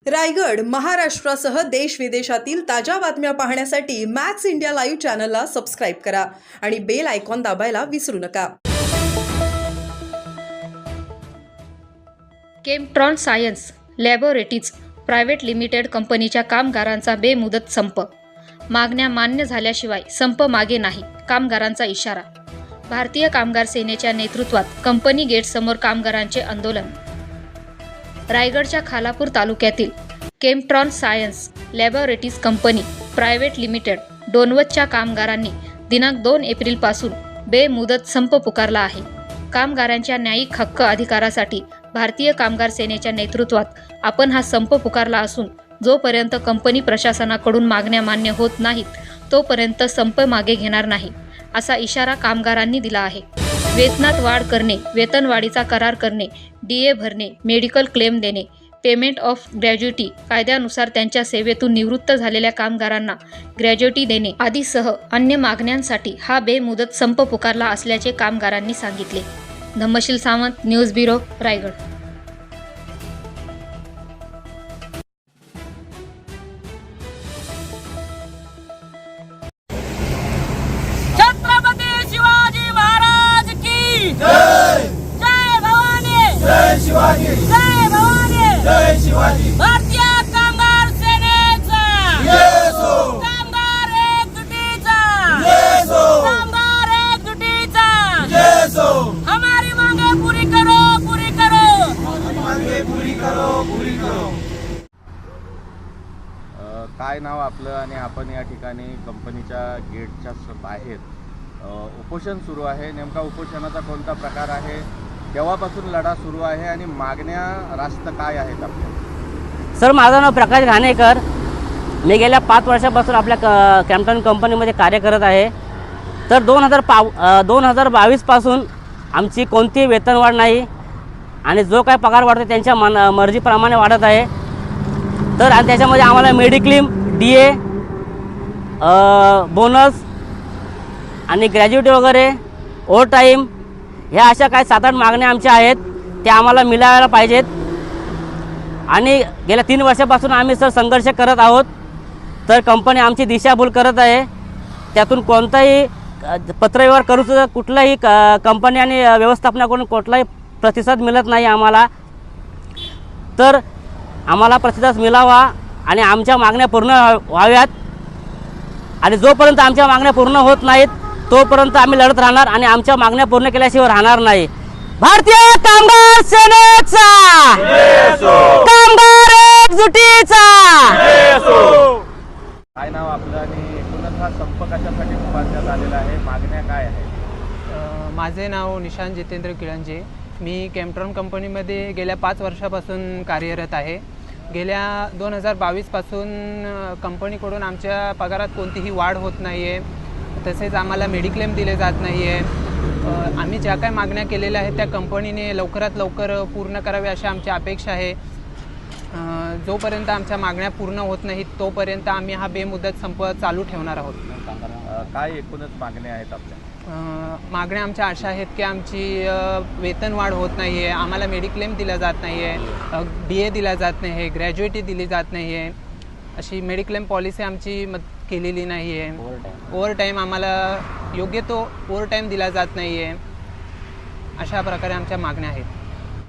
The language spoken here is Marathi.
रायगड, महाराष्ट्रासह देश विदेशातील ताज्या बातम्या पाहण्यासाठी मॅक्स इंडिया लाईव्ह चॅनलला सबस्क्राईब करा आणि बेल आयकॉन दाबायला विसरू नका. केमट्रॉन सायन्स लॅबोरेटरीज प्रायव्हेट लिमिटेड कंपनीच्या कामगारांचा बेमुदत संप. मागण्या मान्य झाल्याशिवाय संप मागे नाही, कामगारांचा इशारा. भारतीय कामगार सेनेच्या नेतृत्वात कंपनी गेटसमोर कामगारांचे आंदोलन. रायगडच्या खालापूर तालुक्यातील Chemtron science laboratories company private limited डोनवतच्या कामगारांनी दिनांक 2 एप्रिलपासून बेमुदत संप पुकारला आहे. कामगारांच्या न्यायिक हक्क अधिकारासाठी भारतीय कामगार सेनेच्या नेतृत्वात आपण हा संप पुकारला असून जोपर्यंत कंपनी प्रशासनाकडून मागण्या मान्य होत नाहीत तोपर्यंत संप मागे घेणार नाही, असा इशारा कामगारांनी दिला आहे. वेतनात वाढ करणे, वेतनवाढीचा करार करणे, DA भरणे, मेडिकल क्लेम देणे, पेमेंट ऑफ ग्रॅज्युटी कायद्यानुसार त्यांच्या सेवेतून निवृत्त झालेल्या कामगारांना ग्रॅज्युटी देणे आदीसह अन्य मागण्यांसाठी हा बेमुदत संप पुकारला असल्याचे कामगारांनी सांगितले. Dhammasheel Sawant, news bureau, Raigad. छत्रपती शिवाजी महाराज की जय. जय भवानी. जय शिवाजी. जय भवानी. जय शिवाजी. भारतीय कामगार सेनेचा येस हो. कामगार एकजुटीचा येस हो. कामगार एकजुटीचा येस हो. हमारी मांगे पूरी करो, पूरी करो. हमारी मांगे पूरी करो, पूरी करो. काय नाव आपलं आणि आपण या ठिकाणी कंपनीच्या गेटच्या बाहेर उपोषण सुरू आहे. नेमका उपोषणाचा कोणता प्रकार आहे, केव्हापासून लढा सुरू आहे आणि मागण्या रास्त काय आहेत आपल्या? सर, माझं नाव प्रकाश घाणेकर. मी गेल्या 5 वर्षापासून आपल्या कॅम्प्टन कंपनीमध्ये कार्य करत आहे. तर 2022पासून आमची कोणतीही वेतनवाढ नाही आणि जो काय पगार वाढतो त्यांच्या मर्जीप्रमाणे वाढत आहे. तर आणि त्याच्यामध्ये आम्हाला मेडिक्लेम, DA, बोनस आणि ग्रॅज्युटी वगैरे, ओव्हर टाईम ह्या अशा काही 7-8 मागण्या आमच्या आहेत, त्या आम्हाला मिळायला पाहिजेत. आणि गेल्या 3 वर्षापासून आम्ही सर संघर्ष करत आहोत. तर कंपनी आमची दिशाभूल करत आहे. त्यातून कोणताही पत्रव्यवहार करूच कुठलाही कंपनी आणि व्यवस्थापनाकडून कुठलाही प्रतिसाद मिळत नाही आम्हाला. तर आम्हाला प्रतिसाद मिळावा आणि आमच्या मागण्या पूर्ण व्हाव्यात. आणि जोपर्यंत आमच्या मागण्या पूर्ण होत नाहीत तोपर्यंत आम्ही लढत राहणार आणि आमच्या मागण्या पूर्ण केल्याशिवाय राहणार नाही. भारतीय कामगार सेनेचा कामगार एकजुटीचा. काय नाव आपलं आणि एकूणच हा संप कशासाठी पुकारण्यात आलेला आहे, मागण्या काय आहेत? माझे नाव निशांत जितेंद्र किळंजे. मी केमट्रॉन कंपनीमध्ये गेल्या 5 वर्षापासून कार्यरत आहे. गेल्या 2022पासून कंपनीकडून आमच्या पगारात कोणतीही वाढ होत नाही आहे. तसेच आम्हाला मेडिक्लेम दिले जात नाही आहे. आम्ही ज्या काय मागण्या केलेल्या आहेत त्या कंपनीने लवकरात लवकर पूर्ण कराव्या अशा आमच्या अपेक्षा आहे. जोपर्यंत आमच्या मागण्या पूर्ण होत नाहीत तोपर्यंत आम्ही हा बेमुदत संप चालू ठेवणार आहोत. काय एकूणच मागण्या आहेत आपल्या? मागण्या आमच्या अशा आहेत की आमची वेतनवाढ होत नाही आहे, आम्हाला मेडिक्लेम दिला जात नाही आहे, DA दिला जात नाही आहे, ग्रॅज्युटी दिली जात नाही आहे, अशी मेडिक्लेम पॉलिसी आमची केलेली नाही आहे. ओव्हर टाईम आम्हाला योग्य तो ओव्हर टाईम दिला जात नाही आहे. अशा प्रकारे आमच्या मागण्या आहेत.